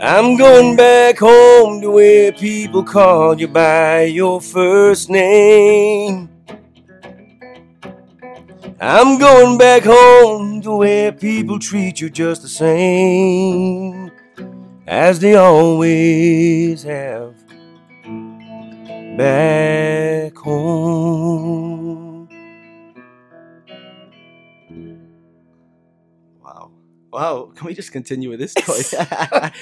I'm going back home to where people call you by your first name. I'm going back home to where people treat you just the same as they always have back home. Wow. Wow. Can we just continue with this, Troy?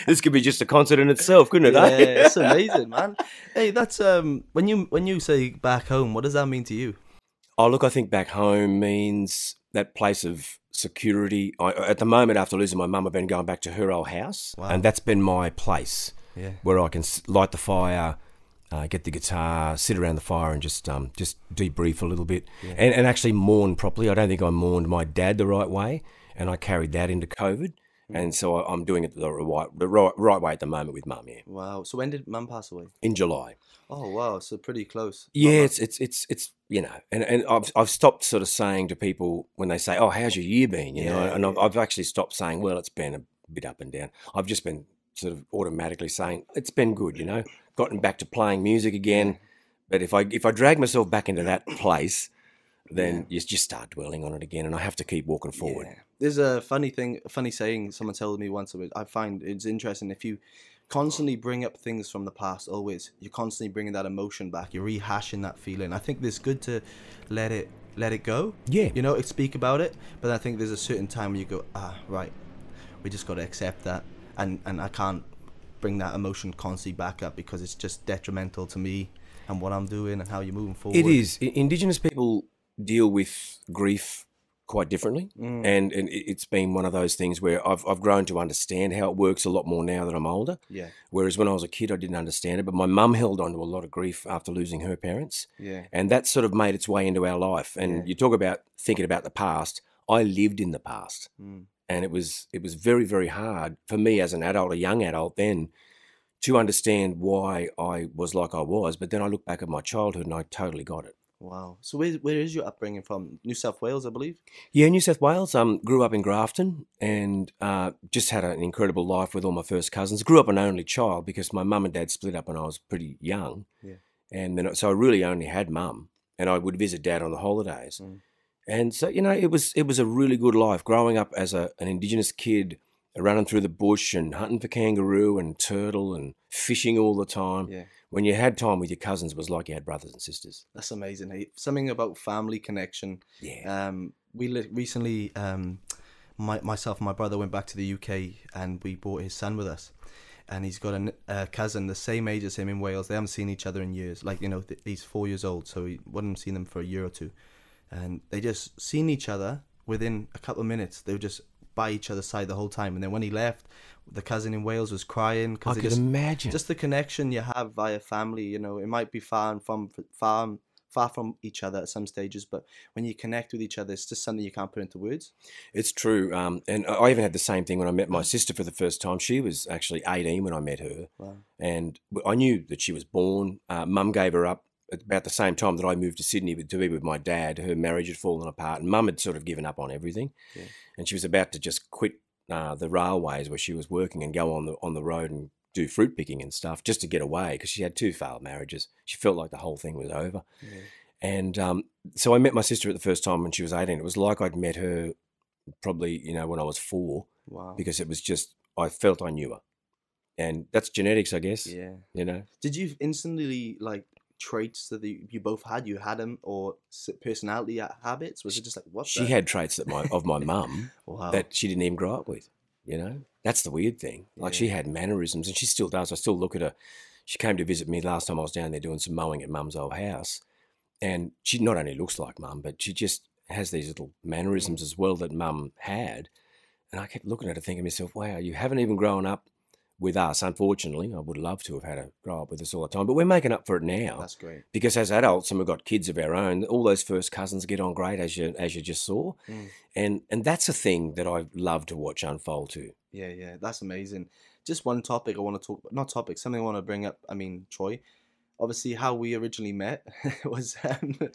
This could be just a concert in itself, couldn't it? Yeah, Eh? it's amazing, man. Hey, that's when you say back home, what does that mean to you? Oh, look, I think back home means that place of security. At the moment, after losing my mum, I've been going back to her old house, Wow. and that's been my place. Yeah. Where I can light the fire, get the guitar, sit around the fire, and just debrief a little bit, Yeah. and actually mourn properly. I don't think I mourned my dad the right way, and I carried that into COVID, and so I'm doing it the right way at the moment with mum. Yeah, Wow. So when did Mum pass away? in July. Oh, wow. So pretty close. Yeah, Not it's you know, and I've stopped sort of saying to people when they say, "Oh, how's your year been?" You know, Yeah, and yeah. I've actually stopped saying, "Well, it's been a bit up and down." I've just been sort of automatically saying it's been good. You know, gotten back to playing music again. But if I drag myself back into that place, then you just start dwelling on it again, and I have to keep walking forward. Yeah. There's a funny saying someone told me once. I find it's interesting. If you constantly bring up things from the past, always you're constantly bringing that emotion back. You're rehashing that feeling. I think it's good to let it go. Yeah. You know, speak about it. But I think there's a certain time where you go, right, we just got to accept that, and I can't bring that emotion constantly back up because it's just detrimental to me and what I'm doing and how you're moving forward. It is. Indigenous people deal with grief quite differently, and it's been one of those things where I've grown to understand how it works a lot more now that I'm older. Yeah. Whereas when I was a kid, I didn't understand it. But my mum held on to a lot of grief after losing her parents, Yeah. and that sort of made its way into our life. And you talk about thinking about the past. I lived in the past, and it was very, very hard for me as an adult, a young adult then, to understand why I was like I was. But then I look back at my childhood and I totally got it. Wow. So where is your upbringing from? New South Wales, I believe. Yeah, New South Wales. Grew up in Grafton and just had an incredible life with all my first cousins. Grew up an only child because my mum and dad split up when I was pretty young. Yeah. And then so I really only had mum, and I would visit dad on the holidays. And so, you know, it was a really good life growing up as an Indigenous kid, running through the bush and hunting for kangaroo and turtle and fishing all the time. Yeah. When you had time with your cousins, it was like you had brothers and sisters. That's amazing. Hey, something about family connection. Yeah. Recently, myself and my brother went back to the UK and we brought his son with us. And he's got a cousin the same age as him in Wales. They haven't seen each other in years. Like, you know, he's 4 years old, so he wouldn't have seen them for a year or two. And they just seen each other within a couple of minutes. They were just by each other's side the whole time. And then when he left, the cousin in Wales was crying. I could imagine. Just the connection you have via family, you know, it might be far from each other at some stages, but when you connect with each other, it's just something you can't put into words. It's true. And I even had the same thing when I met my sister for the first time. She was actually 18 when I met her. Wow. And I knew that she was born. Mum gave her up at about the same time that I moved to Sydney to be with my dad. Her marriage had fallen apart and Mum had sort of given up on everything. Yeah. And she was about to just quit the railways where she was working and go on the road and do fruit picking and stuff just to get away because she had 2 failed marriages. She felt like the whole thing was over. Yeah. And so I met my sister at the first time when she was 18. It was like I'd met her probably, you know, when I was 4. Wow. Because it was just, I felt I knew her. And that's genetics, I guess. Yeah. You know? Did you instantly, like, traits that you both had? You had them, or personality habits? Was it just like, what She had traits that of my mum Wow. that she didn't even grow up with, you know? That's the weird thing. Like she had mannerisms and she still does. I still look at her. She came to visit me last time I was down there doing some mowing at mum's old house. And she not only looks like mum, but she just has these little mannerisms as well that mum had. And I kept looking at her thinking to myself, wow, you haven't even grown up with us. Unfortunately, I would love to have had her grow up with us all the time, but we're making up for it now. That's great. Because as adults, and we've got kids of our own, all those first cousins get on great, as you just saw. And that's a thing that I love to watch unfold too. Yeah, that's amazing. Just one topic I want to talk about, not topic, something I want to bring up. I mean, Troy, obviously how we originally met was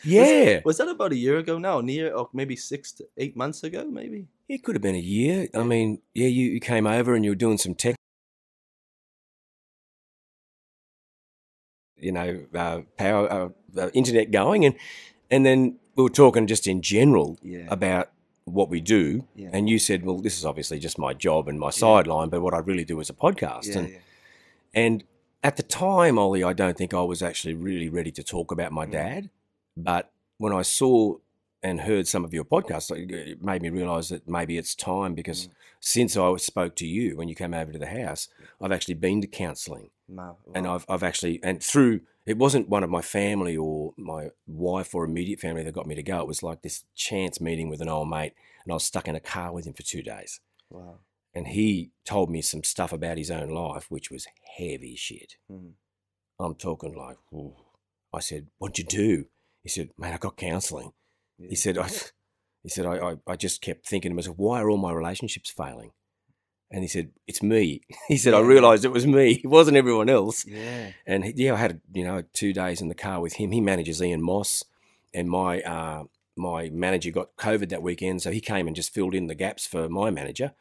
Yeah. was that about a year ago now, near, or maybe 6 to 8 months ago, maybe? It could have been a year. I mean, yeah, you came over and you were doing some tech, power, internet going, and then we were talking just in general about what we do. Yeah. And you said, well, this is obviously just my job and my sideline, but what I really do is a podcast. And at the time, Ollie, I don't think I was actually really ready to talk about my dad. But when I saw and heard some of your podcasts, it made me realise that maybe it's time, because since I spoke to you when you came over to the house, I've actually been to counselling. Wow. And I've actually, and through, it wasn't one of my family or my wife or immediate family that got me to go. It was like this chance meeting with an old mate, and I was stuck in a car with him for 2 days. Wow. And he told me some stuff about his own life, which was heavy shit. I'm talking like, ooh. I said, what'd you do? He said, mate, I got counselling. Yeah. He said, I just kept thinking to myself, why are all my relationships failing? And he said, it's me. He said, I realised it was me. It wasn't everyone else. Yeah. And I had 2 days in the car with him. He manages Ian Moss, and my manager got COVID that weekend, so he came and just filled in the gaps for my manager.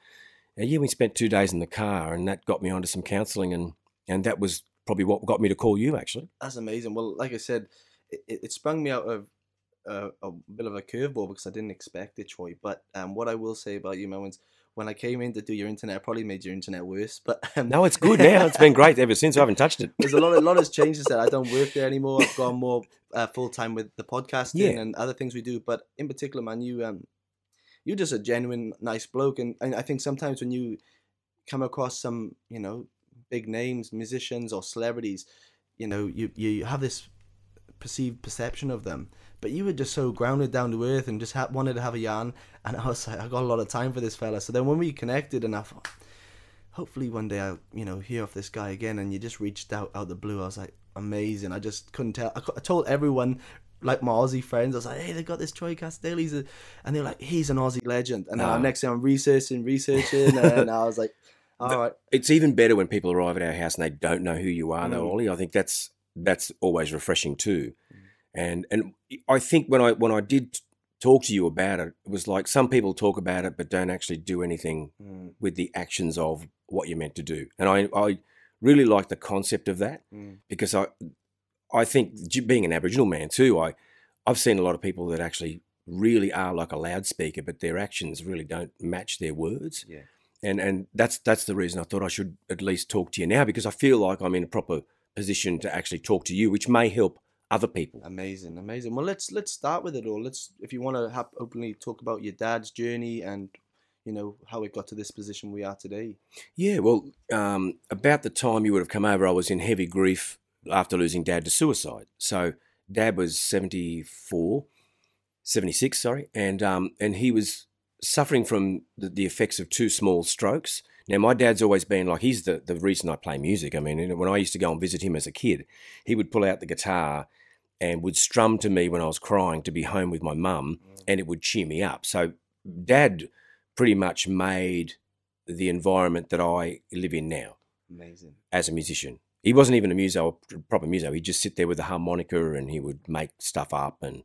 And we spent 2 days in the car, and that got me onto some counselling, and that was probably what got me to call you, actually. That's amazing. Well, like I said, it sprung me out of a bit of a curveball, because I didn't expect it, Troy. But what I will say about you, Moments, when I came in to do your internet, I probably made your internet worse. But no, it's good now. It's been great ever since. I haven't touched it. There's a lot has changed since that. I don't work there anymore. I've gone more full time with the podcasting and other things we do. But in particular, man, you're just a genuine nice bloke, and I think sometimes when you come across some big names, musicians or celebrities, you have this perceived perception of them, but you were just so grounded, down to earth, and just wanted to have a yarn. And I was like, I got a lot of time for this fella. So then when we connected, and I thought, hopefully one day I'll hear of this guy again, and you just reached out the blue. I was like, amazing. I just couldn't tell. I told everyone, like my Aussie friends, I was like, hey, they got this Troy Cassar-Daley, and they're like, he's an Aussie legend. And then next thing I'm researching, and I was like, all right. It's even better when people arrive at our house and they don't know who you are, though, Ollie. I think that's always refreshing too. And I think when I did talk to you about it, it was like some people talk about it but don't actually do anything with the actions of what you're meant to do. And I really like the concept of that, because I think, being an Aboriginal man too, I've seen a lot of people that actually really are like a loudspeaker, but their actions really don't match their words. Yeah. And that's the reason I thought I should at least talk to you now, because I feel like I'm in a proper position to actually talk to you, which may help other people. Amazing. Well, let's start with it all. If you want to openly talk about your dad's journey and how it got to this position we are today. Yeah, well, about the time you would have come over, I was in heavy grief after losing Dad to suicide. So Dad was 76, and he was suffering from the effects of 2 small strokes. Now, my dad's always been like, he's the reason I play music. I mean, when I used to go and visit him as a kid, he would pull out the guitar and would strum to me when I was crying to be home with my mum, and it would cheer me up. So Dad pretty much made the environment that I live in now. Amazing. As a musician. He wasn't even a proper muso. He'd just sit there with a harmonica and he would make stuff up and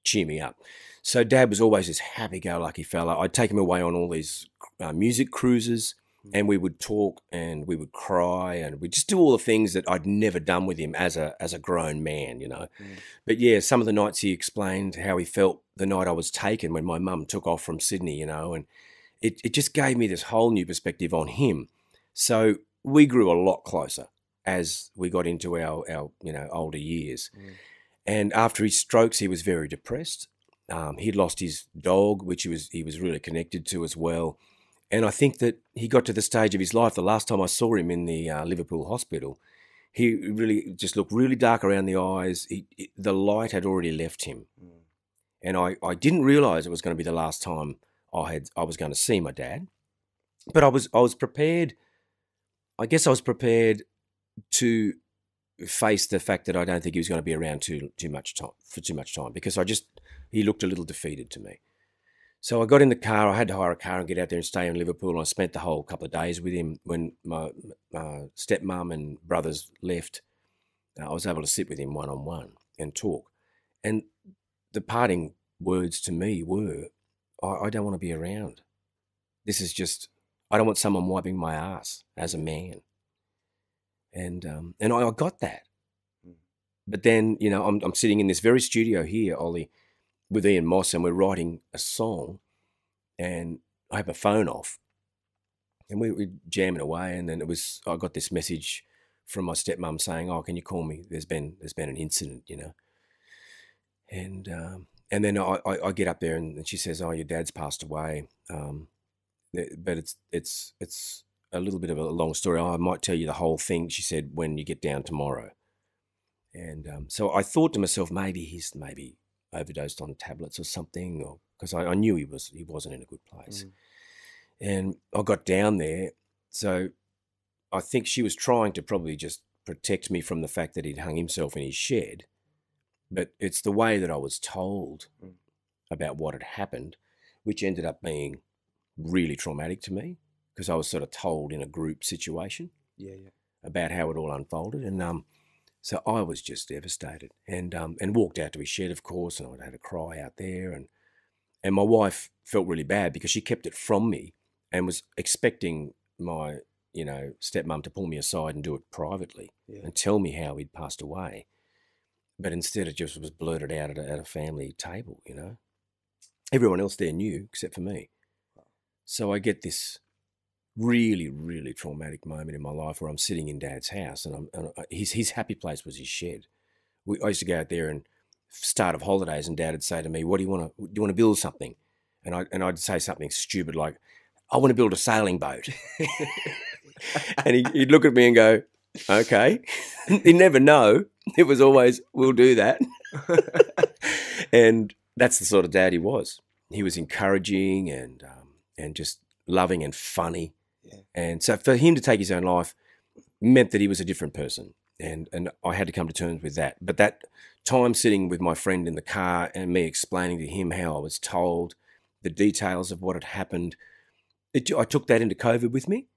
cheer me up. So Dad was always this happy-go-lucky fella. I'd take him away on all these music cruises, and we would talk and we would cry and we'd just do all the things that I'd never done with him as a grown man, But yeah, some of the nights he explained how he felt the night I was taken when my mum took off from Sydney, and it just gave me this whole new perspective on him. So we grew a lot closer as we got into our older years. And after his strokes, he was very depressed. He'd lost his dog, which he was really connected to as well. And I think that he got to the stage of his life, the last time I saw him in the Liverpool hospital, he really just looked really dark around the eyes. The light had already left him. And I didn't realise it was going to be the last time I was going to see my dad. But I was prepared. I guess I was prepared to face the fact that I don't think he was going to be around too much time, because he looked a little defeated to me. So I got in the car. I had to hire a car and get out there and stay in Liverpool. And I spent the whole couple of days with him when my stepmom and brothers left. I was able to sit with him one-on-one and talk. And the parting words to me were, I don't want to be around. This is just, I don't want someone wiping my ass as a man. And I got that. But then, you know, I'm sitting in this very studio here, Ollie, with Ian Moss, and we're writing a song, and I have my phone off, and we're jamming away, and then I got this message from my stepmom saying, "Oh, can you call me? There's been an incident, you know." And then I get up there, and she says, "Oh, your dad's passed away." But it's a little bit of a long story. I might tell you the whole thing. She said, when you get down tomorrow. And so I thought to myself, maybe he's overdosed on tablets or something, or because I knew he wasn't in a good place. And I got down there, so I think she was trying to probably just protect me from the fact that he'd hung himself in his shed. But it's the way that I was told about what had happened, which ended up being really traumatic to me, because I was sort of told in a group situation about how it all unfolded. And so I was just devastated, and walked out to his shed, of course, and I had a cry out there. And my wife felt really bad because she kept it from me and was expecting my, you know, stepmom to pull me aside and do it privately and tell me how he'd passed away. But instead it just was blurted out at a family table, you know. Everyone else there knew except for me. So I get this really, really traumatic moment in my life where I'm sitting in Dad's house, and his happy place was his shed. I used to go out there and start of holidays, and Dad would say to me, "What do you want to build something?" And I'd say something stupid like, "I want to build a sailing boat." And he'd look at me and go, "Okay." He'd never know. It was always, "We'll do that." And that's the sort of dad he was. He was encouraging and just loving and funny. And so for him to take his own life meant that he was a different person. And I had to come to terms with that. But that time sitting with my friend in the car and me explaining to him how I was told, the details of what had happened, I took that into COVID with me.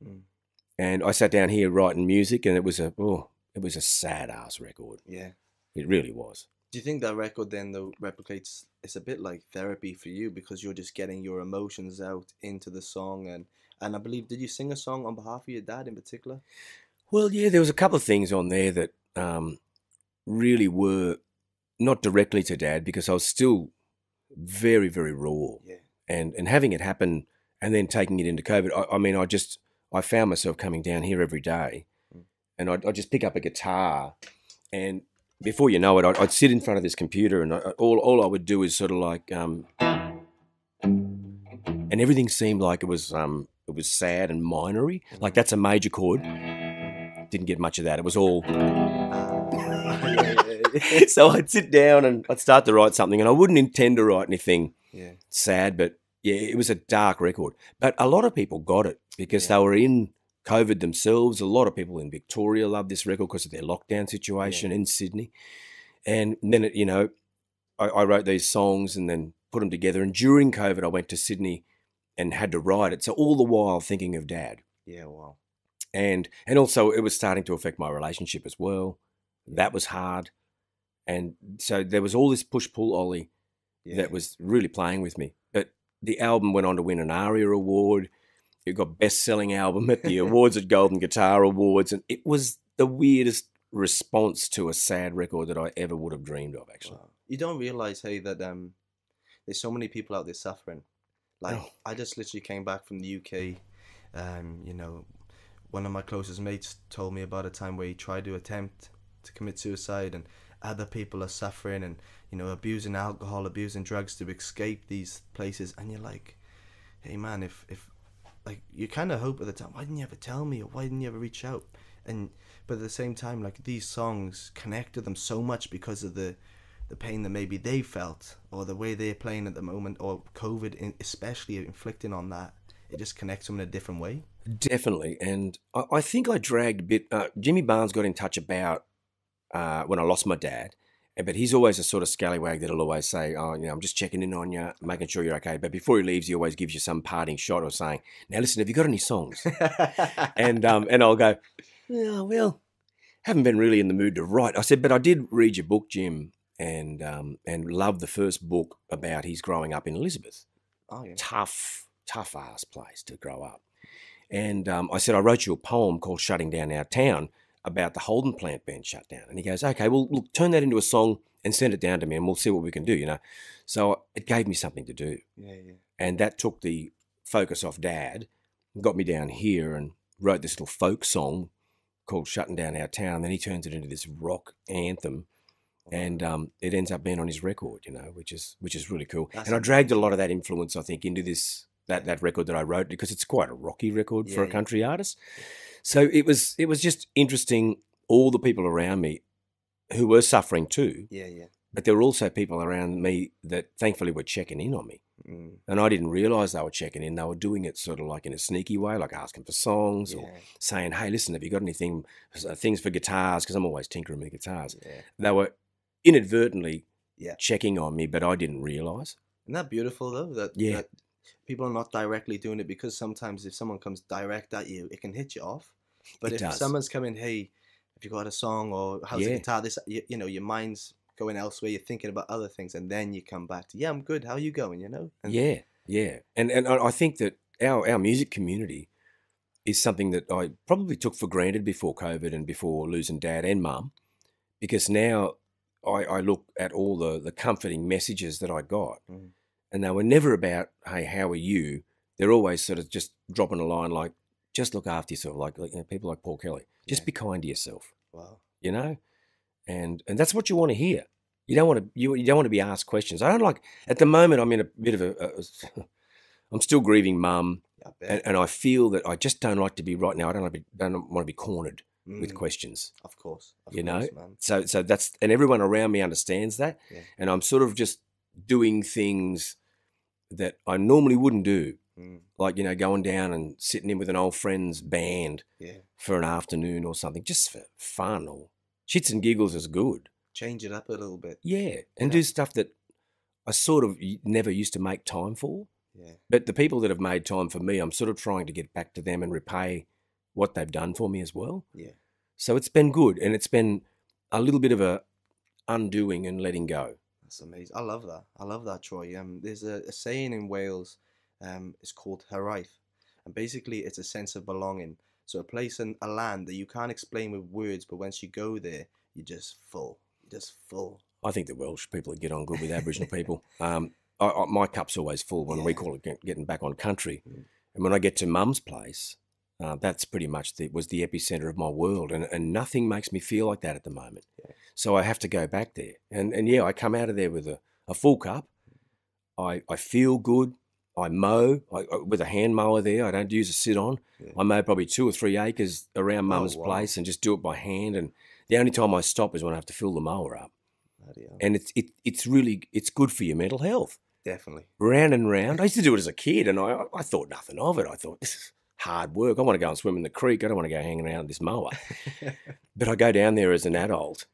And I sat down here writing music, and it was a sad ass record. Yeah, it really was. Do you think that record then though replicates? It's a bit like therapy for you, because you're just getting your emotions out into the song, and I believe, did you sing a song on behalf of your dad in particular? Well, yeah, there was a couple of things on there that really were not directly to Dad, because I was still very, very raw. Yeah. And having it happen and then taking it into COVID, I mean, I found myself coming down here every day, and I'd just pick up a guitar, and before you know it, I'd sit in front of this computer, and all I would do is sort of like, and everything seemed like it was sad and minery. Like, that's a major chord. Didn't get much of that. It was all. So I'd sit down and I'd start to write something, and I wouldn't intend to write anything sad, but yeah, it was a dark record. But a lot of people got it because they were in COVID themselves. A lot of people in Victoria loved this record because of their lockdown situation in Sydney. And then, you know, I wrote these songs and then put them together. And during COVID, I went to Sydney and had to write it. So all the while thinking of Dad. Yeah, wow. And also it was starting to affect my relationship as well. That was hard. And so there was all this push-pull, Ollie, that was really playing with me. But the album went on to win an ARIA award. It got best-selling album at the awards at Golden Guitar Awards. And it was the weirdest response to a sad record that I ever would have dreamed of, actually. Wow. You don't realise, hey, that there's so many people out there suffering. Like, I just literally came back from the UK. You know, one of my closest mates told me about a time where he tried to attempt to commit suicide, and other people are suffering and, you know, abusing alcohol, abusing drugs to escape these places. And you're like, hey man, if like, you kind of hope at the time, why didn't you ever tell me, or why didn't you ever reach out? But at the same time, like, these songs connect to them so much because of the pain that maybe they felt, or the way they're playing at the moment, or COVID especially inflicting on that. It just connects them in a different way. Definitely. And I think I dragged a bit. Jimmy Barnes got in touch about when I lost my dad, but he's always a sort of scallywag that'll always say, "Oh, you know, I'm just checking in on you, making sure you're okay." But before he leaves, he always gives you some parting shot or saying, "Now listen, have you got any songs?" and I'll go, "Oh, well, haven't been really in the mood to write. I said, but I did read your book, Jim, and love the first book about his growing up in Elizabeth. Oh yeah. Tough ass place to grow up. And I said, I wrote you a poem called Shutting Down Our Town about the Holden plant being shut down. And he goes, okay, well, look, turn that into a song and send it down to me and we'll see what we can do, you know. So it gave me something to do. Yeah. And that took the focus off Dad, got me down here and wrote this little folk song called Shutting Down Our Town. Then he turns it into this rock anthem. And it ends up being on his record, you know, which is really cool. That's and I dragged a lot of that influence, I think, into that record that I wrote, because it's quite a rocky record for a country artist. So it was just interesting, all the people around me who were suffering too. Yeah. But there were also people around me that thankfully were checking in on me. And I didn't realise they were checking in. They were doing it sort of like in a sneaky way, like asking for songs or saying, hey, listen, have you got anything, things for guitars? Because I'm always tinkering with guitars. Yeah. They were inadvertently checking on me, but I didn't realise. Isn't that beautiful though? That people are not directly doing it, because sometimes if someone comes direct at you, it can hit you off. But if someone's coming, hey, have you got a song, or how's the guitar? This, you know, your mind's going elsewhere. You're thinking about other things, and then you come back to, I'm good. How are you going? You know? And I think that our music community is something that I probably took for granted before COVID and before losing Dad and Mum, because now I look at all the comforting messages that I got, and they were never about, hey, how are you? They're always sort of just dropping a line like, just look after yourself, like you know, people like Paul Kelly. Just be kind to yourself. Wow. You know? And that's what you want to hear. You don't want to be asked questions. I don't like, at the moment I'm in a bit of I'm still grieving Mum, and I feel that I just don't like to be right now. I don't want to be cornered with questions. Of course, man. So that's, and everyone around me understands that, and I'm sort of just doing things that I normally wouldn't do. Like, you know, going down and sitting in with an old friend's band for an afternoon or something, just for fun, or shits and giggles is good. Change it up a little bit. Yeah, and do stuff that I sort of never used to make time for. Yeah. But the people that have made time for me, I'm sort of trying to get back to them and repay what they've done for me as well. Yeah. So it's been good, and it's been a little bit of a undoing and letting go. That's amazing. I love that, Troy. There's a saying in Wales. It's called haraith, and basically it's a sense of belonging. So a place and a land that you can't explain with words, but once you go there, you're just full. I think the Welsh people get on good with Aboriginal people. My cup's always full when we call it getting back on country. And when I get to Mum's place, that's pretty much was the epicenter of my world, and nothing makes me feel like that at the moment. So I have to go back there, and I come out of there with a full cup. I feel good. I mow with a hand mower there. I don't use a sit-on. I mow probably 2 or 3 acres around Mum's place and just do it by hand. And the only time I stop is when I have to fill the mower up. And it's good for your mental health. Definitely. Round and round. I used to do it as a kid, and I thought nothing of it. I thought, this is hard work. I want to go and swim in the creek. I don't want to go hanging around with this mower. But I go down there as an adult,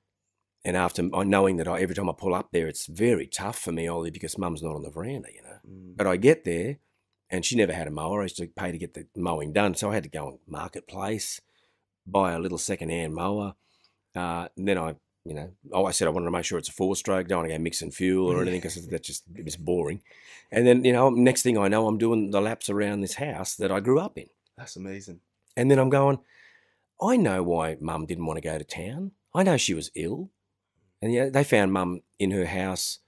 and after knowing that every time I pull up there, it's very tough for me, only because Mum's not on the veranda, you know. But I get there, and she never had a mower. I used to pay to get the mowing done, so I had to go on Marketplace, buy a little second-hand mower. And then I said I wanted to make sure it's a 4-stroke. Don't want to go mixing fuel or anything, because it was boring. And then, you know, next thing I know, I'm doing the laps around this house that I grew up in. That's amazing. And then I'm going, I know why Mum didn't want to go to town. I know she was ill. And they found Mum in her house,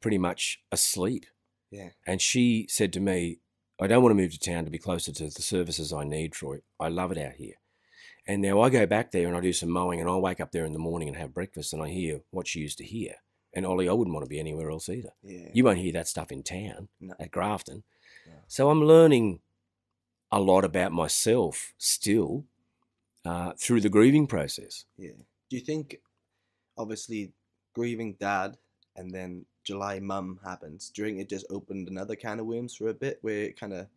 pretty much asleep. Yeah. And she said to me, I don't want to move to town to be closer to the services I need, Troy. I love it out here. And now I go back there and I do some mowing, and I wake up there in the morning and have breakfast, and I hear what she used to hear. And Ollie, I wouldn't want to be anywhere else either. Yeah. You won't hear that stuff in town, at Grafton. No. So I'm learning a lot about myself still through the grieving process. Yeah. Do you think, obviously, grieving Dad and then July Mum happens, do you think it just opened another can of worms for a bit, where it kind of,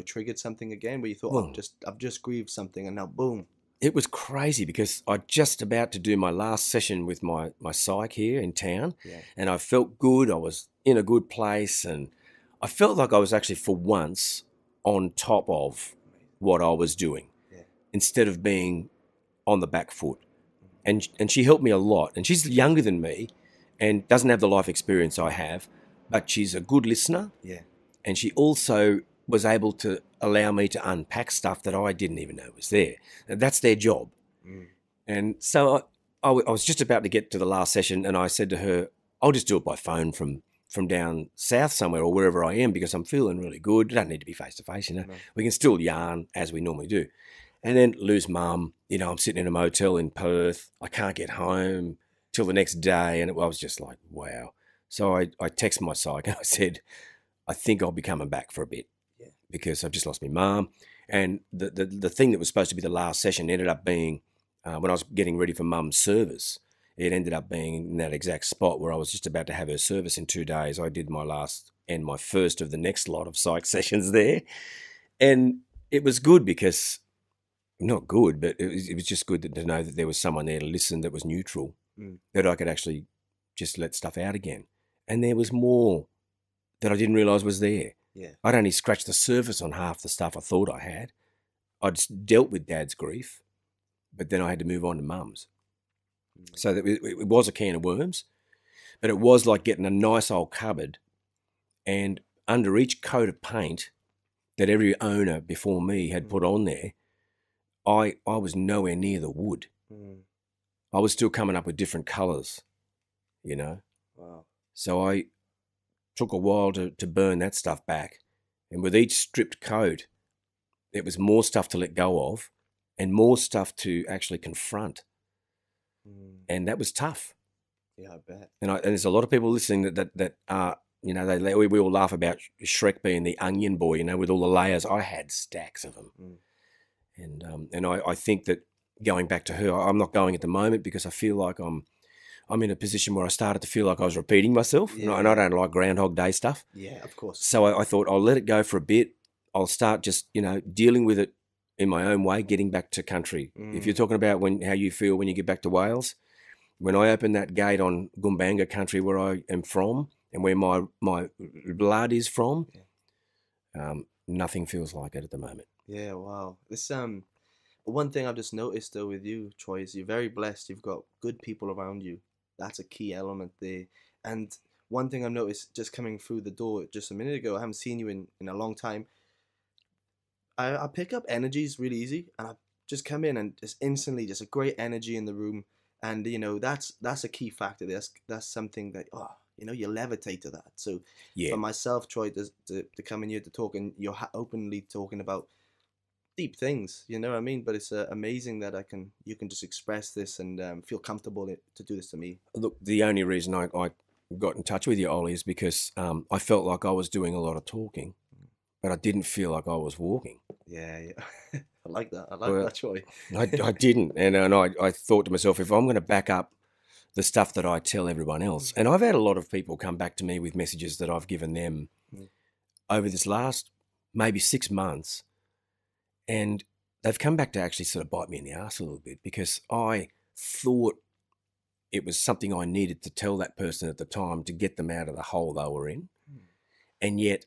triggered something again, where you thought, I've just grieved something, and now boom. It was crazy, because I just about to do my last session with my psych here in town, and I felt good. I was in a good place, and I felt like I was actually, for once, on top of what I was doing, instead of being on the back foot. And she helped me a lot. And she's younger than me and doesn't have the life experience I have, but she's a good listener. Yeah. And she also was able to allow me to unpack stuff that I didn't even know was there. And that's their job. And so I was just about to get to the last session, and I said to her, I'll just do it by phone from down south somewhere or wherever I am, because I'm feeling really good. It doesn't need to be face-to-face, you know. No. We can still yarn as we normally do. And then lose mum, you know, I'm sitting in a motel in Perth. I can't get home till the next day. And I was just like, wow. So I texted my psych and I said, I think I'll be coming back for a bit because I've just lost my mum. And the thing that was supposed to be the last session ended up being, when I was getting ready for mum's service, it ended up being in that exact spot where I was just about to have her service in 2 days. I did my last and my first of the next lot of psych sessions there. And it was good because... not good, but it was just good to know that there was someone there to listen that was neutral, that I could actually just let stuff out again. And there was more that I didn't realise was there. Yeah. I'd only scratched the surface on half the stuff I thought I had. I'd dealt with Dad's grief, but then I had to move on to Mum's. So that it was a can of worms, but it was like getting a nice old cupboard, and under each coat of paint that every owner before me had put on there, I was nowhere near the wood. I was still coming up with different colours, you know. Wow. So I took a while to burn that stuff back. And with each stripped coat, it was more stuff to let go of and more stuff to actually confront. And that was tough. Yeah, I bet. And there's a lot of people listening that are, you know, we all laugh about Shrek being the onion boy, you know, with all the layers. I had stacks of them. And I think that going back to her, I'm not going at the moment because I feel like I'm in a position where I started to feel like I was repeating myself, and I don't like Groundhog Day stuff. Yeah, of course. So I thought I'll let it go for a bit. I'll start just, you know, dealing with it in my own way, getting back to country. If you're talking about how you feel when you get back to Wales, when I open that gate on Goombanga country where I am from and where my blood is from, nothing feels like it at the moment. Yeah, wow. This one thing I've just noticed though with you, Troy, is you're very blessed. You've got good people around you. That's a key element there. And one thing I've noticed just coming through the door just a minute ago, I haven't seen you in a long time. I pick up energies really easy, and I just come in and just instantly just a great energy in the room. And you know, that's a key factor. That's something that you know, you levitate to that. So for myself, Troy, to come in here to talk, and you're openly talking about deep things, you know what I mean? But it's amazing that you can just express this and feel comfortable to do this to me. Look, the only reason I got in touch with you, Ollie, is because I felt like I was doing a lot of talking, but I didn't feel like I was walking. Yeah. I like that. I like that, Troy. I didn't. And I thought to myself, if I'm going to back up the stuff that I tell everyone else, and I've had a lot of people come back to me with messages that I've given them over this last maybe 6 months, and they've come back to actually sort of bite me in the arse a little bit, because I thought it was something I needed to tell that person at the time to get them out of the hole they were in. And yet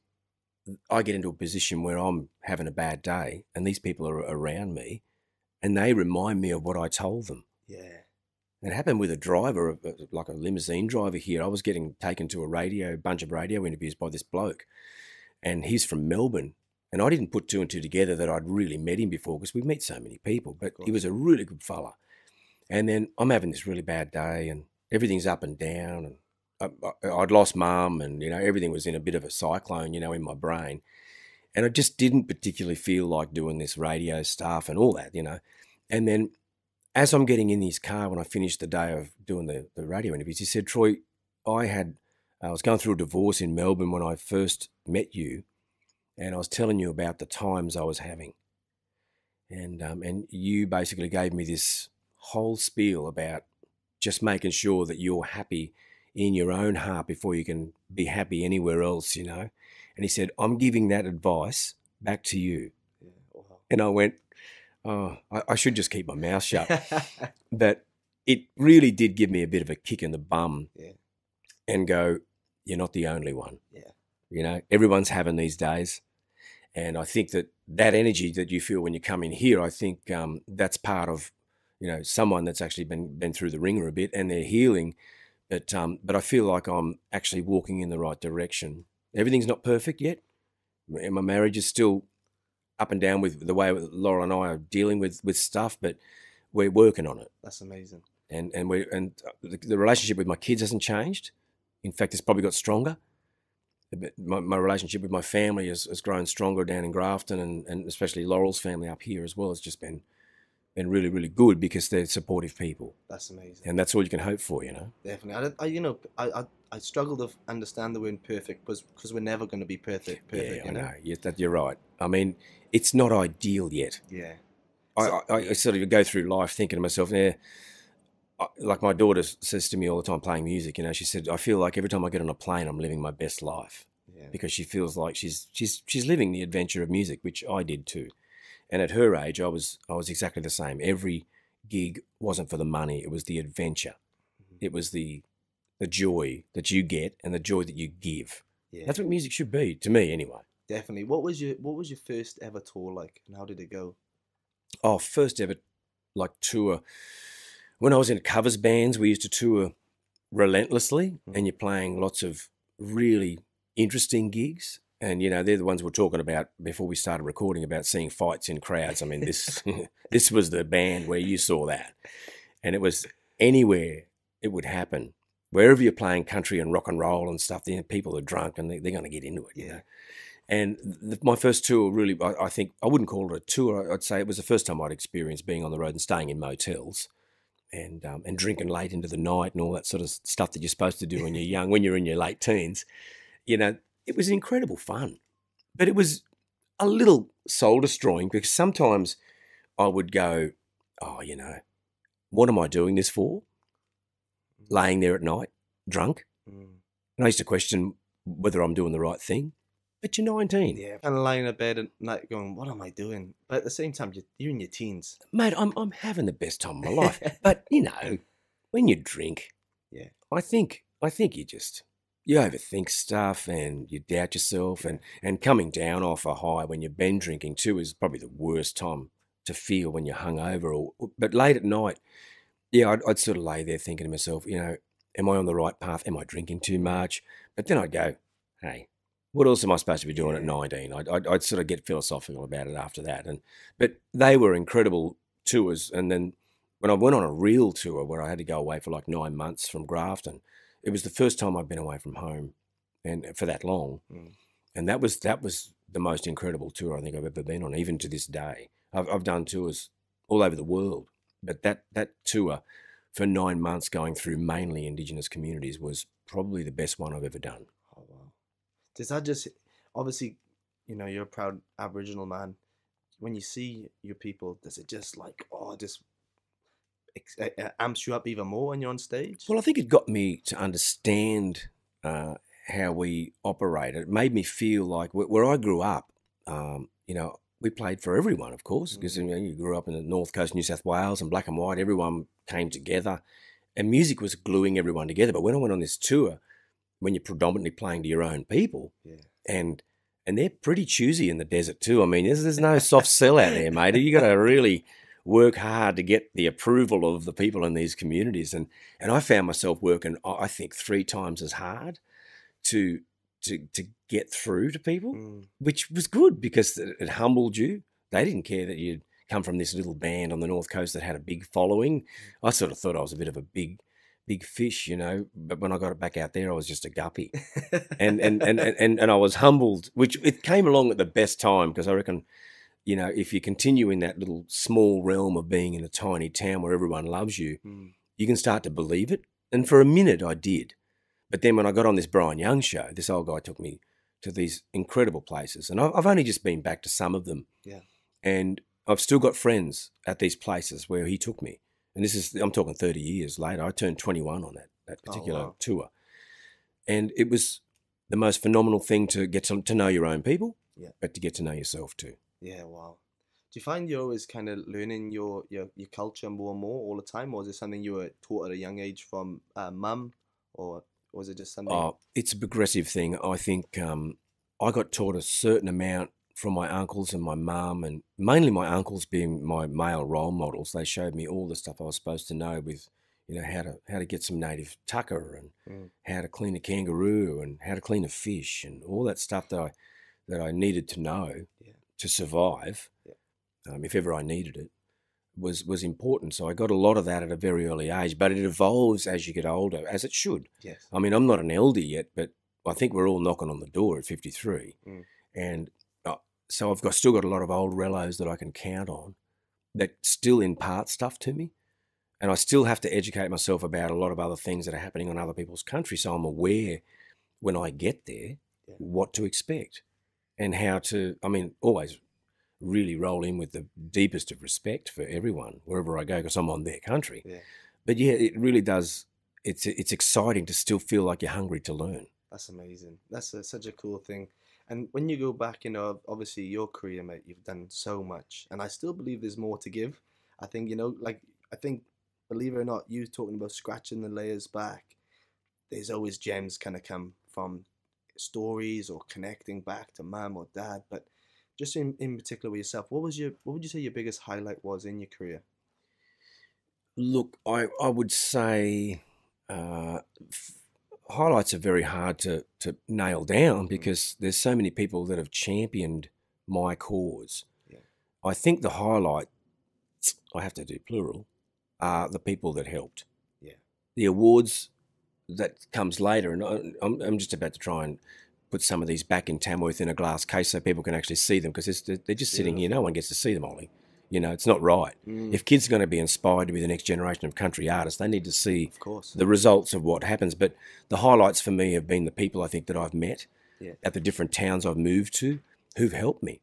I get into a position where I'm having a bad day and these people are around me and they remind me of what I told them. Yeah. It happened with a driver, like a limousine driver here. I was getting taken to a bunch of radio interviews by this bloke, and he's from Melbourne. And I didn't put two and two together that I'd really met him before, because we meet so many people, but he was a really good fella. And then I'm having this really bad day and everything's up and down, and I'd lost Mum, and, you know, everything was in a bit of a cyclone, you know, in my brain. And I just didn't particularly feel like doing this radio stuff and all that, you know. And then as I'm getting in his car, when I finished the day of doing the radio interviews, he said, Troy, I was going through a divorce in Melbourne when I first met you, and I was telling you about the times I was having. And you basically gave me this whole spiel about just making sure that you're happy in your own heart before you can be happy anywhere else, you know. And he said, I'm giving that advice back to you. Yeah, wow. And I went, oh, I should just keep my mouth shut. But it really did give me a bit of a kick in the bum, and go, you're not the only one. Yeah. You know, everyone's having these days. And I think that energy that you feel when you come in here, I think that's part of someone that's actually been through the ringer a bit, and they're healing. But I feel like I'm actually walking in the right direction. Everything's not perfect yet. My marriage is still up and down with the way Laura and I are dealing with stuff, but we're working on it. That's amazing. And the relationship with my kids hasn't changed. In fact, it's probably got stronger. My relationship with my family has grown stronger down in Grafton, and especially Laurel's family up here as well. It's just been really, really good because they're supportive people. That's amazing. And that's all you can hope for, Definitely. I struggle to understand the word perfect because we're never going to be perfect. Yeah, I know. You're right. I mean, it's not ideal yet. Yeah. I sort of go through life thinking to myself, like my daughter says to me all the time playing music, she said, I feel like every time I get on a plane, I'm living my best life. Yeah. Because she feels like she's living the adventure of music, which I did too. And at her age, I was exactly the same. Every gig wasn't for the money; it was the adventure. Mm-hmm. It was the joy that you get and the joy that you give. Yeah. That's what music should be, to me, anyway. Definitely. What was your first ever tour like, and how did it go? Oh, first ever tour. When I was in covers bands, we used to tour relentlessly, and you're playing lots of really interesting gigs. And, they're the ones we're talking about before we started recording about seeing fights in crowds. I mean, this was the band where you saw that. And it was anywhere it would happen. Wherever you're playing country and rock and roll and stuff, people are drunk and they're going to get into it, And my first tour really, I think, I wouldn't call it a tour. I'd say it was the first time I'd experienced being on the road and staying in motels and drinking late into the night and all that sort of stuff that you're supposed to do when you're young, when you're in your late teens. It was incredible fun, but it was a little soul destroying because sometimes I would go, what am I doing this for? Laying there at night, drunk. And I used to question whether I'm doing the right thing. But you're 19. Yeah, kind of lying in bed at night going, what am I doing? But at the same time, you're in your teens. Mate, I'm having the best time of my life. But, when you drink, I think you overthink stuff and you doubt yourself, and coming down off a high when you've been drinking too is probably the worst time to feel when you're hungover. But late at night, I'd sort of lay there thinking to myself, am I on the right path? Am I drinking too much? But then I'd go, hey, what else am I supposed to be doing at 19? I'd sort of get philosophical about it after that. But they were incredible tours. And then when I went on a real tour where I had to go away for like 9 months from Grafton, it was the first time I'd been away from home and for that long. And that was the most incredible tour I think I've ever been on, even to this day. I've done tours all over the world, but that tour for 9 months going through mainly Indigenous communities was probably the best one I've ever done. Oh, wow. Does that just, obviously, you're a proud Aboriginal man. When you see your people, does it just amps you up even more when you're on stage? Well, I think it got me to understand how we operate. It made me feel like where I grew up, we played for everyone, of course, because you grew up in the North Coast, New South Wales, and black and white, everyone came together, and music was gluing everyone together. But when I went on this tour, when you're predominantly playing to your own people, and they're pretty choosy in the desert too. I mean, there's no soft sell out there, mate. You got to really work hard to get the approval of the people in these communities. And I found myself working, I think, 3 times as hard to get through to people, which was good because it humbled you. They didn't care that you'd come from this little band on the North Coast that had a big following. I sort of thought I was a bit of a big fish, but when I got it back out there, I was just a guppy. and I was humbled, which it came along at the best time because I reckon, if you continue in that little small realm of being in a tiny town where everyone loves you, you can start to believe it. And for a minute I did. But then when I got on this Brian Young show, this old guy took me to these incredible places. And I've only just been back to some of them. Yeah. And I've still got friends at these places where he took me. And I'm talking 30 years later. I turned 21 on that particular tour. And it was the most phenomenal thing to get to know your own people, but to get to know yourself too. Yeah, wow. Do you find you're always kind of learning your culture more and more all the time? Or is it something you were taught at a young age from mum? Or was it just something? Oh, it's a progressive thing. I think I got taught a certain amount from my uncles and my mum, and mainly my uncles being my male role models. They showed me all the stuff I was supposed to know with, how to get some native tucker and how to clean a kangaroo and how to clean a fish and all that stuff that I needed to know to survive, if ever I needed it, was important. So I got a lot of that at a very early age, but it evolves as you get older, as it should. Yes. I mean, I'm not an elder yet, but I think we're all knocking on the door at 53. And so I've still got a lot of old relos that I can count on that still impart stuff to me. And I still have to educate myself about a lot of other things that are happening on other people's country. So I'm aware when I get there what to expect and how to, always really roll in with the deepest of respect for everyone wherever I go because I'm on their country. Yeah. But yeah, it really does. It's exciting to still feel like you're hungry to learn. That's amazing. That's such a cool thing. And when you go back, obviously your career, mate, you've done so much. And I still believe there's more to give. I think, believe it or not, you talking about scratching the layers back, there's always gems kind of come from stories or connecting back to mum or dad. But just in particular with yourself, what would you say your biggest highlight was in your career? Look, I would say highlights are very hard to nail down because there's so many people that have championed my cause. Yeah. I think the highlight, I have to do plural, are the people that helped. Yeah. The awards, that comes later, and I'm just about to try and put some of these back in Tamworth in a glass case so people can actually see them because they're just sitting here. No one gets to see them, Ollie. It's not right. If kids are going to be inspired to be the next generation of country artists, they need to see the results of what happens. But the highlights for me have been the people I think that I've met at the different towns I've moved to who've helped me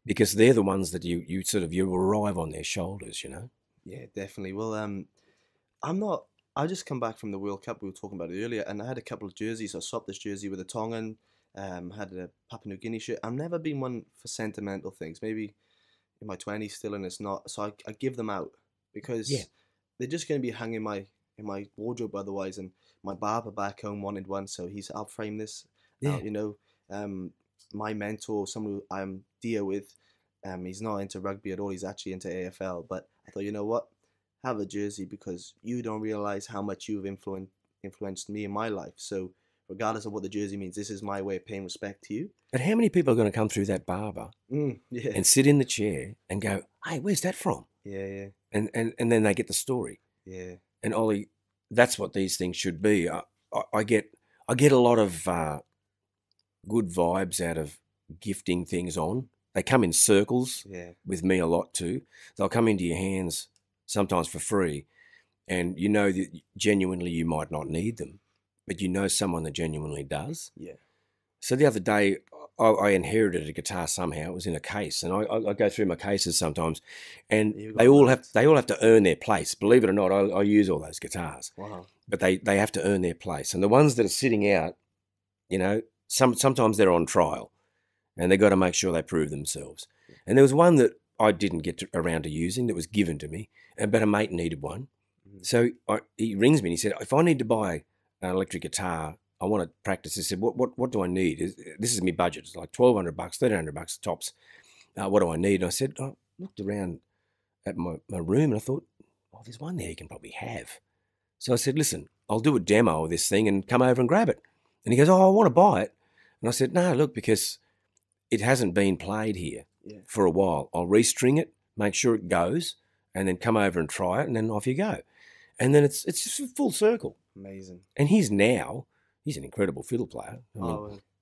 because they're the ones that you arrive on their shoulders, Yeah, definitely. Well, I just come back from the World Cup. We were talking about it earlier, and I had a couple of jerseys. I swapped this jersey with a Tongan, had a Papua New Guinea shirt. I've never been one for sentimental things. Maybe in my 20s still, and it's not. So I give them out because they're just going to be hung in my wardrobe otherwise. And my barber back home wanted one, so I'll frame this. Yeah. My mentor, someone who I'm dear with, he's not into rugby at all. He's actually into AFL. But I thought, you know what? Have a jersey because you don't realize how much you've influenced me in my life. So regardless of what the jersey means, this is my way of paying respect to you. But how many people are going to come through that barber and sit in the chair and go, hey, where's that from? Yeah. And then they get the story. Yeah. And Ollie, that's what these things should be. I get a lot of good vibes out of gifting things on. They come in circles with me a lot too. They'll come into your hands sometimes for free, and that genuinely you might not need them, but someone that genuinely does. Yeah. So the other day, I inherited a guitar somehow. It was in a case, and I go through my cases sometimes, and they all have to earn their place. Believe it or not, I use all those guitars. Wow. But they have to earn their place, and the ones that are sitting out, sometimes they're on trial, and they've got to make sure they prove themselves. And there was one that I didn't get around to using that was given to me, but a mate needed one. So he rings me and he said, if I need to buy an electric guitar, I want to practice. He said, what do I need? This is my budget. It's like $1,200, $1,300 tops. What do I need? And I said, I looked around at my room and I thought, there's one there you can probably have. So I said, listen, I'll do a demo of this thing and come over and grab it. And he goes, I want to buy it. And I said, no, look, because it hasn't been played here for a while. I'll restring it, make sure it goes, and then come over and try it, and then off you go. And then it's just a full circle. Amazing. And he's an incredible fiddle player.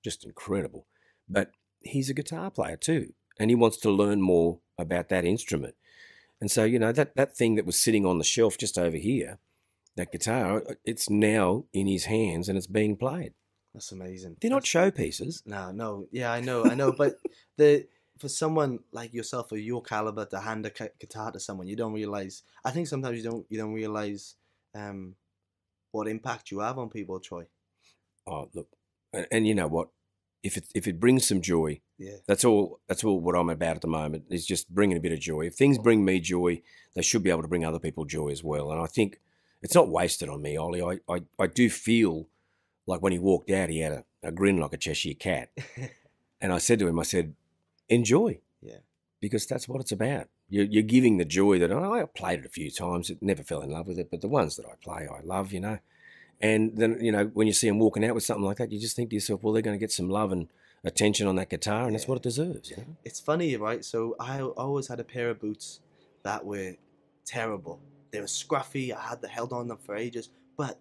Just incredible. But he's a guitar player too, and he wants to learn more about that instrument. And so, that thing that was sitting on the shelf just over here, that guitar, it's now in his hands and it's being played. That's amazing. They're not showpieces. No. Yeah, I know. But for someone like yourself or your caliber to hand a guitar to someone, you don't realize. I think sometimes you don't realize what impact you have on people, Troy. Oh, look, and you know what? If it brings some joy, that's all what I'm about at the moment is just bringing a bit of joy. If things bring me joy, they should be able to bring other people joy as well. And I think it's not wasted on me, Ollie. I do feel like when he walked out, he had a grin like a Cheshire cat. And I said to him, enjoy, Yeah. because that's what it's about. You're giving the joy that I played it a few times. It never fell in love with it, but the ones that I play, I love, you know. And then, you know, when you see them walking out with something like that, you just think to yourself, well, they're going to get some love and attention on that guitar, and that's what it deserves, you know. It's funny, right? So I always had a pair of boots that were terrible. They were scruffy. I had held on them for ages, but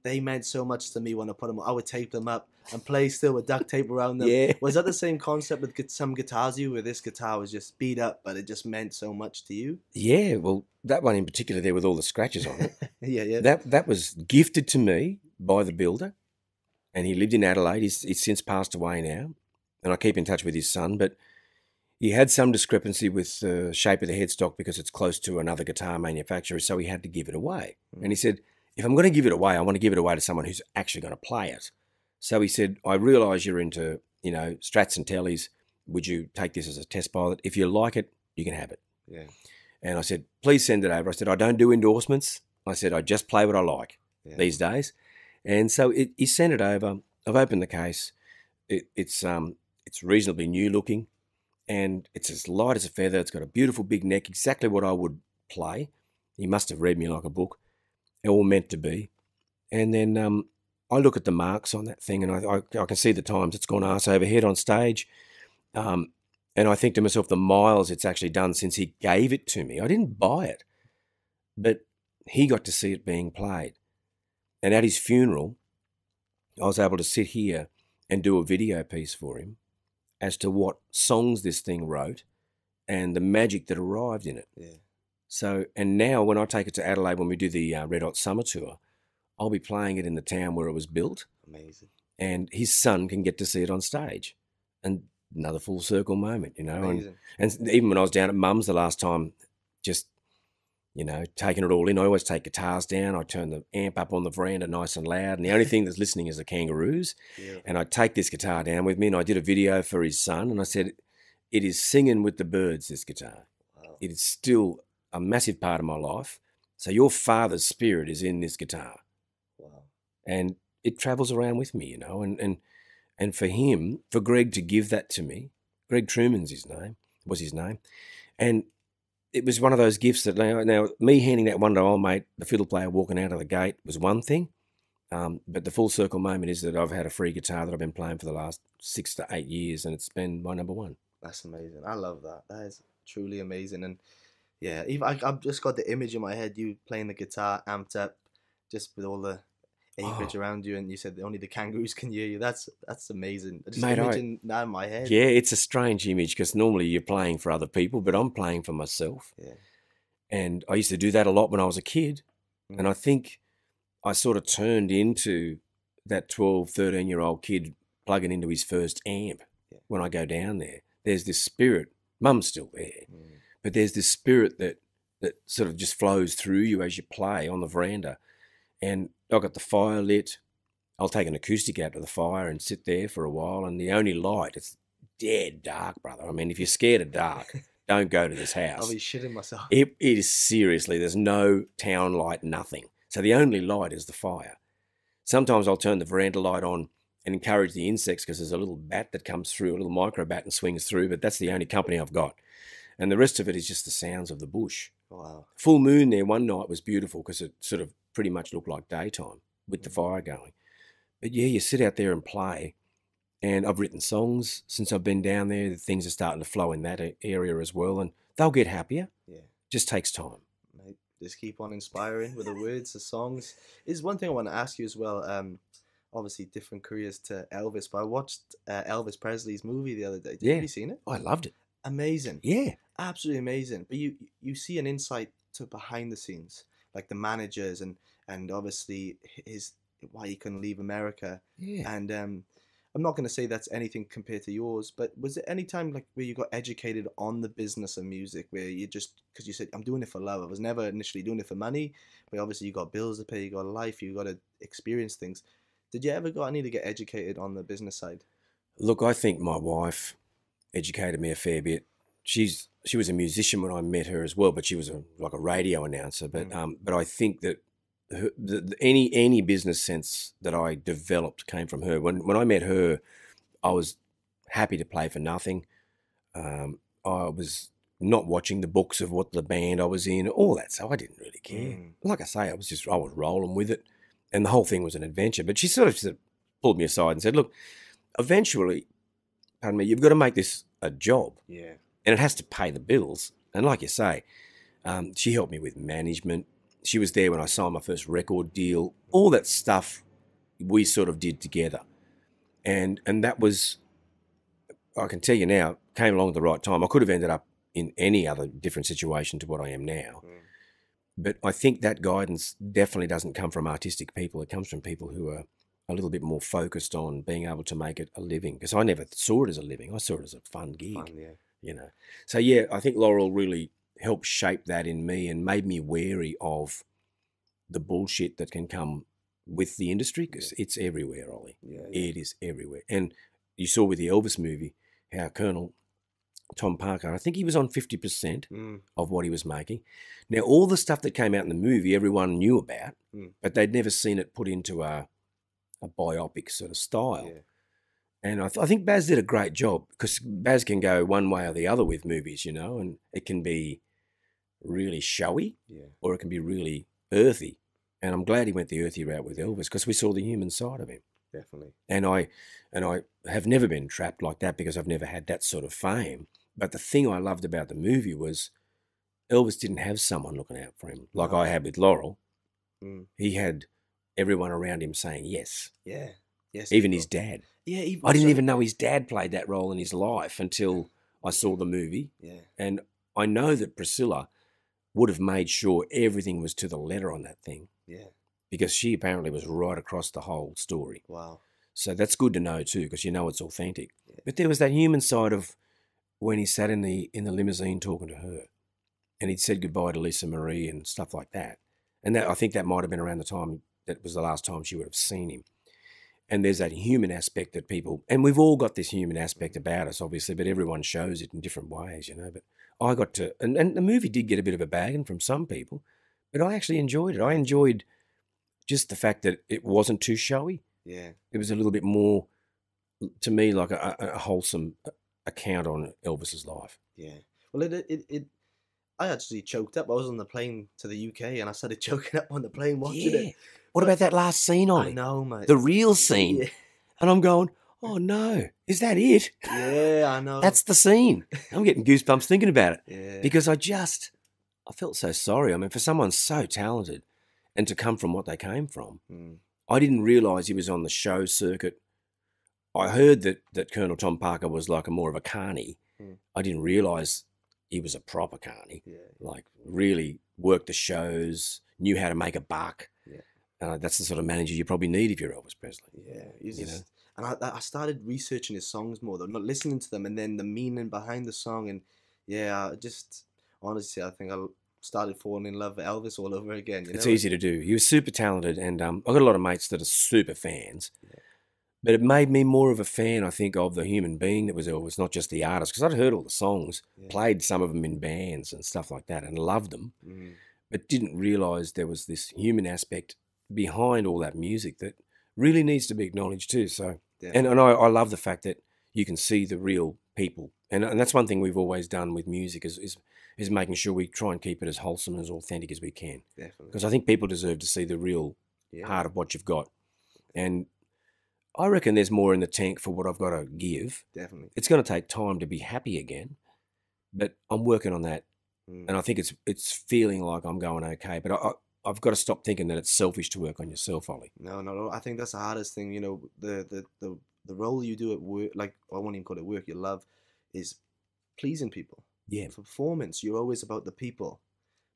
they meant so much to me when I put them on. I would tape them up and play still with duct tape around them. Yeah. Was that the same concept with some guitars where this guitar was just beat up, but it just meant so much to you? Yeah, well, that one in particular there with all the scratches on it, Yeah. that was gifted to me by the builder, and he lived in Adelaide. He's since passed away now, and I keep in touch with his son, but he had some discrepancy with the shape of the headstock because it's close to another guitar manufacturer, so he had to give it away. And he said, if I'm going to give it away, I want to give it away to someone who's actually going to play it. So he said, I realise you're into, you know, Strats and Tellys. Would you take this as a test pilot? If you like it, you can have it. Yeah. And I said, please send it over. I said, I don't do endorsements. I said, I just play what I like these days. And so he sent it over. I've opened the case. It's reasonably new looking, and it's as light as a feather. It's got a beautiful big neck, exactly what I would play. He must have read me like a book. All meant to be. And then I look at the marks on that thing, and I can see the times it's gone arse over head on stage. And I think to myself, the miles it's actually done since he gave it to me. I didn't buy it, but he got to see it being played. And at his funeral, I was able to sit here and do a video piece for him as to what songs this thing wrote and the magic that arrived in it. Yeah. So, and now when I take it to Adelaide, when we do the Red Hot Summer Tour, I'll be playing it in the town where it was built. Amazing. And his son can get to see it on stage. And another full circle moment, you know. And even when I was down at Mum's the last time, just, you know, taking it all in, I always take guitars down. I turn the amp up on the veranda nice and loud. And the only thing that's listening is the kangaroos. Yeah. And I take this guitar down with me, and I did a video for his son. And I said, it is singing with the birds, this guitar. Wow. It is still a massive part of my life. So your father's spirit is in this guitar. Wow. And it travels around with me, you know, and for him, for Greg to give that to me, Greg Truman's was his name. And it was one of those gifts that now me handing that one to old mate, the fiddle player walking out of the gate, was one thing. But the full circle moment is that I've had a free guitar that I've been playing for the last 6 to 8 years, and it's been my number one. That's amazing. I love that. That is truly amazing. And yeah, I've just got the image in my head, you playing the guitar, amped up, just with all the acreage around you, and you said only the kangaroos can hear you. That's amazing. I just imagine that in my head. Yeah, it's a strange image because normally you're playing for other people, but I'm playing for myself. Yeah. And I used to do that a lot when I was a kid. Mm. And I think I sort of turned into that 12, 13-year-old kid plugging into his first amp when I go down there. There's this spirit. Mum's still there. Mm. But there's this spirit that sort of just flows through you as you play on the veranda. And I've got the fire lit. I'll take an acoustic out to the fire and sit there for a while. And the only light, it's dead dark, brother. I mean, if you're scared of dark, don't go to this house. I'll be shitting myself. It is seriously, there's no town light, nothing. So the only light is the fire. Sometimes I'll turn the veranda light on and encourage the insects because there's a little bat that comes through, a little micro bat, and swings through, but that's the only company I've got. And the rest of it is just the sounds of the bush. Wow. Full moon there one night was beautiful because it sort of pretty much looked like daytime with the fire going. But yeah, you sit out there and play. And I've written songs since I've been down there. Things are starting to flow in that area as well. And they'll get happier. Yeah. Just takes time. Mate, just keep on inspiring with the words, the songs. Is one thing I want to ask you as well. Obviously, different careers to Elvis, but I watched Elvis Presley's movie the other day. Have you seen it? Oh, I loved it. Amazing. Yeah. Absolutely amazing. But you see an insight to behind the scenes, like the managers and obviously why he couldn't leave America. Yeah. And I'm not going to say that's anything compared to yours, but was it any time like where you got educated on the business of music, where you just, because you said, I'm doing it for love. I was never initially doing it for money, but obviously you got bills to pay, you got a life, you got to experience things. Did you ever need to get educated on the business side? Look, I think my wife educated me a fair bit. She was a musician when I met her as well, but she was like a radio announcer. But I think that any business sense that I developed came from her. When I met her, I was happy to play for nothing. I was not watching the books of what the band I was in, all that. So I didn't really care. Like I say, I was rolling with it, and the whole thing was an adventure. But she sort of pulled me aside and said, "Look, eventually, pardon me, you've got to make this a job, Yeah. and it has to pay the bills." And like you say, she helped me with management. She was there when I signed my first record deal. All that stuff we sort of did together, and that was, I can tell you now, came along at the right time. I could have ended up in any other different situation to what I am now. But I think that guidance definitely doesn't come from artistic people. It comes from people who are a little bit more focused on being able to make it a living. Because I never saw it as a living. I saw it as a fun gig. You know. So, yeah, I think Laurel really helped shape that in me and made me wary of the bullshit that can come with the industry, because it's everywhere, Ollie. It is everywhere. And you saw with the Elvis movie how Colonel Tom Parker, I think he was on 50% of what he was making. Now, all the stuff that came out in the movie, everyone knew about, but they'd never seen it put into a biopic sort of style. And I think Baz did a great job, because Baz can go one way or the other with movies, you know, and it can be really showy or it can be really earthy. And I'm glad he went the earthy route with Elvis, because we saw the human side of him. Definitely. And I have never been trapped like that, because I've never had that sort of fame. But the thing I loved about the movie was Elvis didn't have someone looking out for him like I had with Laurel. He had everyone around him saying yes. Yes. Even his dad. Yeah. I didn't even know his dad played that role in his life until I saw the movie. And I know that Priscilla would have made sure everything was to the letter on that thing. Because she apparently was right across the whole story. Wow. So that's good to know too, because you know it's authentic. But there was that human side of when he sat in the limousine talking to her, and he'd said goodbye to Lisa Marie and stuff like that. And that, I think that might have been around the time that was the last time she would have seen him. And there's that human aspect that people, and we've all got this human aspect about us, obviously, but everyone shows it in different ways, you know. But I got to, and the movie did get a bit of a bagging from some people, but I actually enjoyed it. I enjoyed just the fact that it wasn't too showy. It was a little bit more, to me, like a wholesome account on Elvis's life. Well, I actually choked up. I was on the plane to the UK and I started choking up on the plane watching it. What about that last scene on it? I know, mate. The real scene. And I'm going, oh no, is that it? I know. That's the scene. I'm getting goosebumps thinking about it. Because I felt so sorry. I mean, for someone so talented and to come from what they came from, I didn't realise he was on the show circuit. I heard that Colonel Tom Parker was like more of a carny. I didn't realise he was a proper carny. Like really worked the shows, knew how to make a buck. That's the sort of manager you probably need if you're Elvis Presley. And I started researching his songs more, though, not listening to them, and then the meaning behind the song. And honestly, I think I started falling in love with Elvis all over again. It's easy to do. He was super talented, and I've got a lot of mates that are super fans. But it made me more of a fan, I think, of the human being that was Elvis, not just the artist. Because I'd heard all the songs, played some of them in bands and stuff like that, and loved them, but didn't realise there was this human aspect behind all that music that really needs to be acknowledged too. So, and I love the fact that you can see the real people, and that's one thing we've always done with music is making sure we try and keep it as wholesome and as authentic as we can. Because I think people deserve to see the real heart of what you've got, and I reckon there's more in the tank for what I've got to give. It's going to take time to be happy again, but I'm working on that, and I think it's feeling like I'm going okay. But I've got to stop thinking that it's selfish to work on yourself, Ollie. No. I think that's the hardest thing. You know, the role you do at work, like I won't even call it work, you love, is pleasing people. For performance, you're always about the people,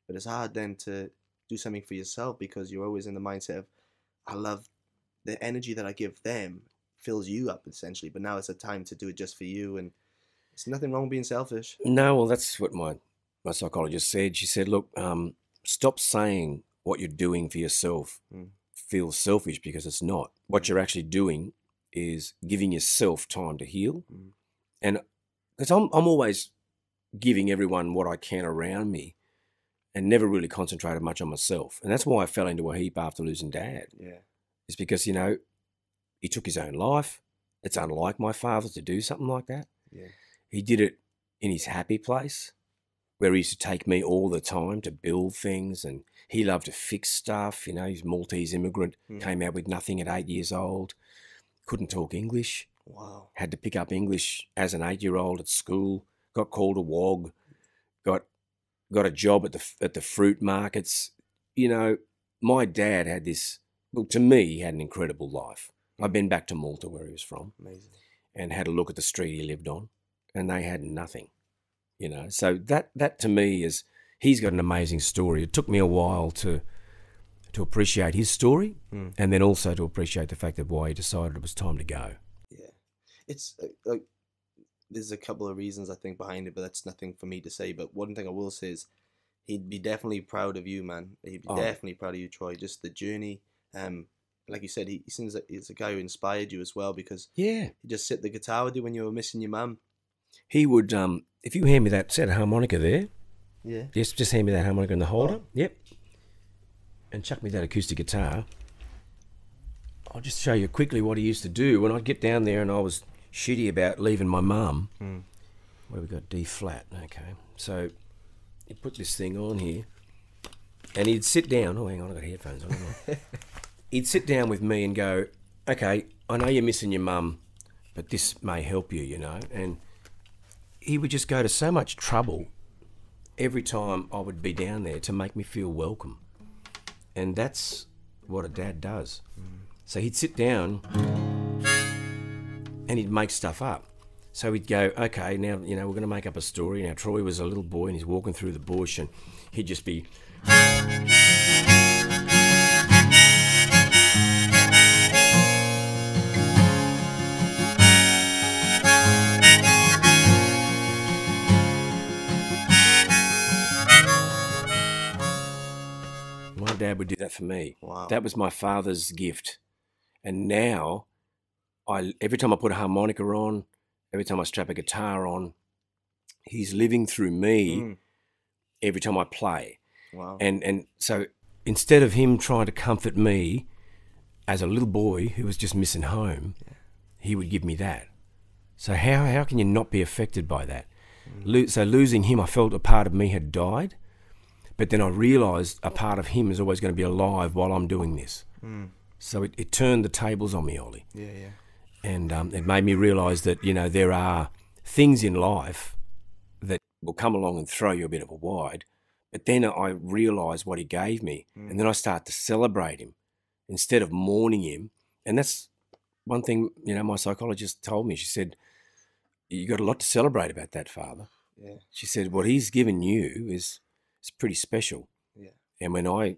but it's hard then to do something for yourself because you're always in the mindset of, I love the energy that I give them fills you up essentially, but now it's a time to do it just for you, and there's nothing wrong with being selfish. No, well, that's what my psychologist said. She said, look, stop saying what you're doing for yourself feels selfish, because it's not. What you're actually doing is giving yourself time to heal. And because I'm always giving everyone what I can around me and never really concentrated much on myself. And that's why I fell into a heap after losing Dad. It's because, you know, he took his own life. It's unlike my father to do something like that. He did it in his happy place, where he used to take me all the time to build things, and he loved to fix stuff. You know, he's a Maltese immigrant, came out with nothing at 8 years old, couldn't talk English. Wow. Had to pick up English as an 8-year-old at school, got called a wog, got a job at the fruit markets. You know, my dad had this, well, to me, he had an incredible life. I've been back to Malta, where he was from. Amazing. And had a look at the street he lived on, and they had nothing, you know. So that to me is, he's got an amazing story. It took me a while to appreciate his story, and then also to appreciate the fact that why he decided it was time to go. Yeah, it's like there's a couple of reasons I think behind it, but that's nothing for me to say. But one thing I will say is, he'd be definitely proud of you, man. He'd be definitely proud of you, Troy. Just the journey. Like you said, he seems like he's a guy who inspired you as well, because Yeah, he just sit the guitar with you when you were missing your mum. he would. If you hand me that set of harmonica there, Yeah. just hand me that harmonica in the holder. Yep. And chuck me that acoustic guitar. I'll just show you quickly what he used to do when I'd get down there and I was shitty about leaving my mum. What have we got? D flat. Okay. So he'd put this thing on here, and he'd sit down. Oh, hang on, I've got headphones on. He'd sit down with me and go, okay, I know you're missing your mum, but this may help you, you know. And he would just go to so much trouble every time I would be down there to make me feel welcome. And that's what a dad does. So he'd sit down and he'd make stuff up. So he'd go, okay, now, you know, we're going to make up a story. Now, Troy was a little boy and he's walking through the bush, and he'd just be... My dad would do that for me. Wow. That was my father's gift. And now, every time I put a harmonica on, every time I strap a guitar on, he's living through me every time I play. Wow. And so instead of him trying to comfort me as a little boy who was just missing home, he would give me that. So how can you not be affected by that? So losing him, I felt a part of me had died. But then I realised a part of him is always going to be alive while I'm doing this. So it turned the tables on me, Ollie. Yeah, yeah. And it made me realise that, you know, there are things in life that will come along and throw you a bit of a wide. But then I realised what he gave me. And then I start to celebrate him instead of mourning him. And that's one thing, you know, my psychologist told me. She said, you got a lot to celebrate about that, Father. Yeah. She said, what he's given you is pretty special. Yeah. And when I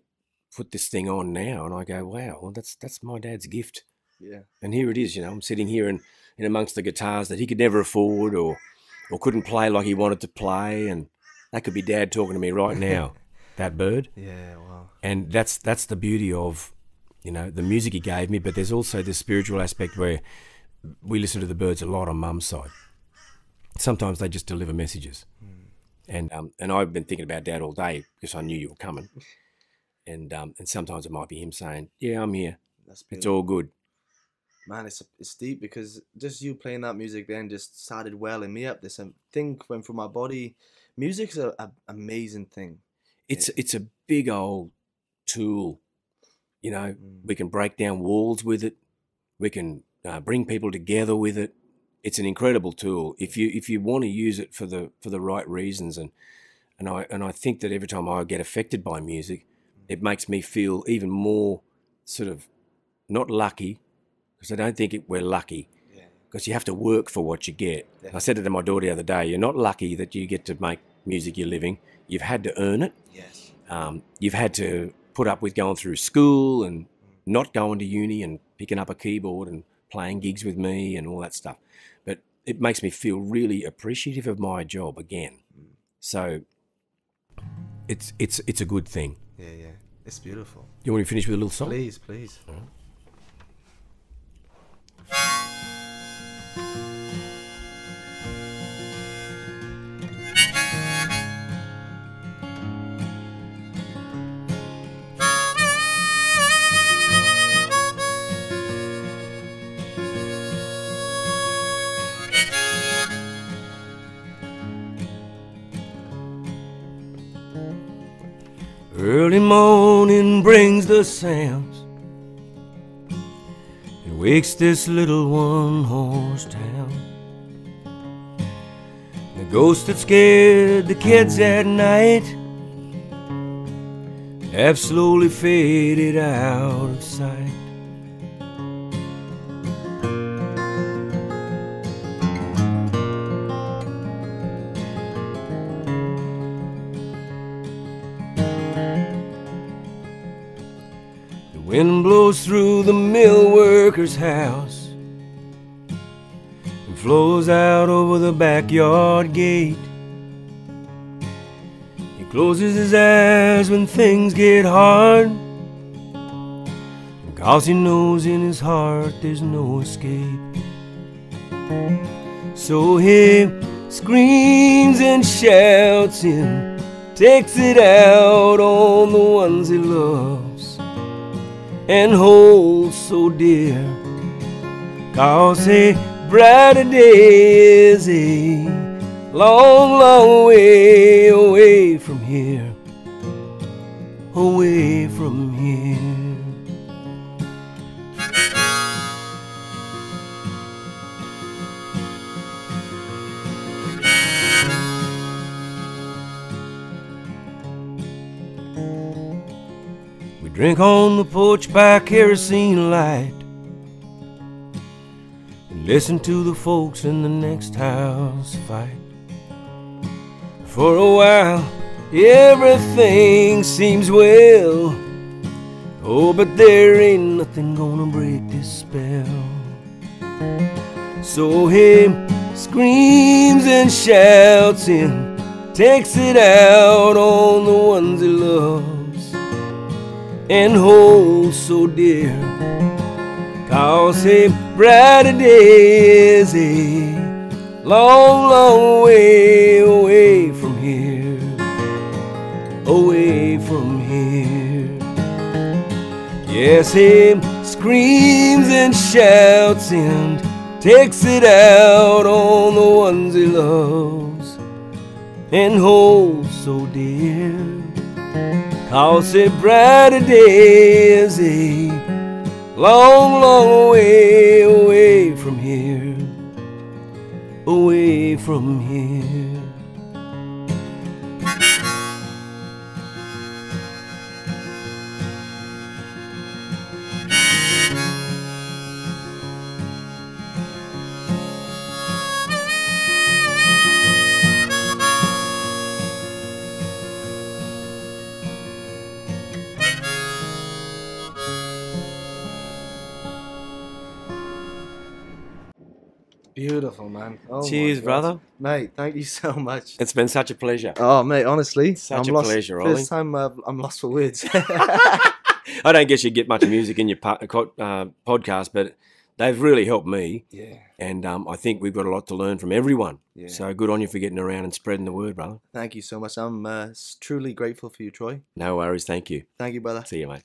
put this thing on now and I go, wow, well, that's my dad's gift. Yeah. And here it is, you know, I'm sitting here in amongst the guitars that he could never afford or couldn't play like he wanted to play. And that could be Dad talking to me right now, that bird. Yeah, wow. And that's the beauty of, you know, the music he gave me, but there's also this spiritual aspect where we listen to the birds a lot on Mum's side. Sometimes they just deliver messages. And I've been thinking about Dad all day because I knew you were coming. And sometimes it might be him saying, yeah, I'm here. It's all good. Man, it's deep, because just you playing that music then just started welling me up. This thing went through my body. Music's an amazing thing. It's a big old tool. You know, we can break down walls with it. We can bring people together with it. It's an incredible tool if you want to use it for the right reasons. And I think that every time I get affected by music, it makes me feel even more sort of not lucky, because I don't think we're lucky, because you have to work for what you get. I said it to my daughter the other day, you're not lucky that you get to make music you're living. You've had to earn it. Yes. You've had to put up with going through school and not going to uni and picking up a keyboard and playing gigs with me and all that stuff. But it makes me feel really appreciative of my job again. So it's a good thing. Yeah, yeah. It's beautiful. You want to finish with a little song? Please, please. All right. Early morning brings the sounds and wakes this little one-horse town. The ghosts that scared the kids at night have slowly faded out of sight. The wind blows through the mill worker's house and flows out over the backyard gate. He closes his eyes when things get hard, because he knows in his heart there's no escape. So he screams and shouts and takes it out on the ones he loves and holds so dear, 'cause a brighter day is a long, long way away from here, away from here. We drink on the porch by kerosene light and listen to the folks in the next house fight. For a while everything seems well, oh, but there ain't nothing gonna break this spell. So he screams and shouts and takes it out on the ones he loves and holds so dear, 'cause a brighter day is a long, long way away from here, away from here. Yes, he screams and shouts and takes it out on the ones he loves and holds so dear, 'cause a brighter day is a long, long way away from here, away from here. Beautiful, man. Oh, Cheers, brother. Mate, thank you so much. It's been such a pleasure. Oh, mate, honestly, Such I'm a lost. pleasure, Ollie. First time I'm lost for words. I don't guess you get much music in your podcast, but they've really helped me. Yeah. And I think we've got a lot to learn from everyone. Yeah. So good on you for getting around and spreading the word, brother. Thank you so much. I'm truly grateful for you, Troy. No worries. Thank you. Thank you, brother. See you, mate.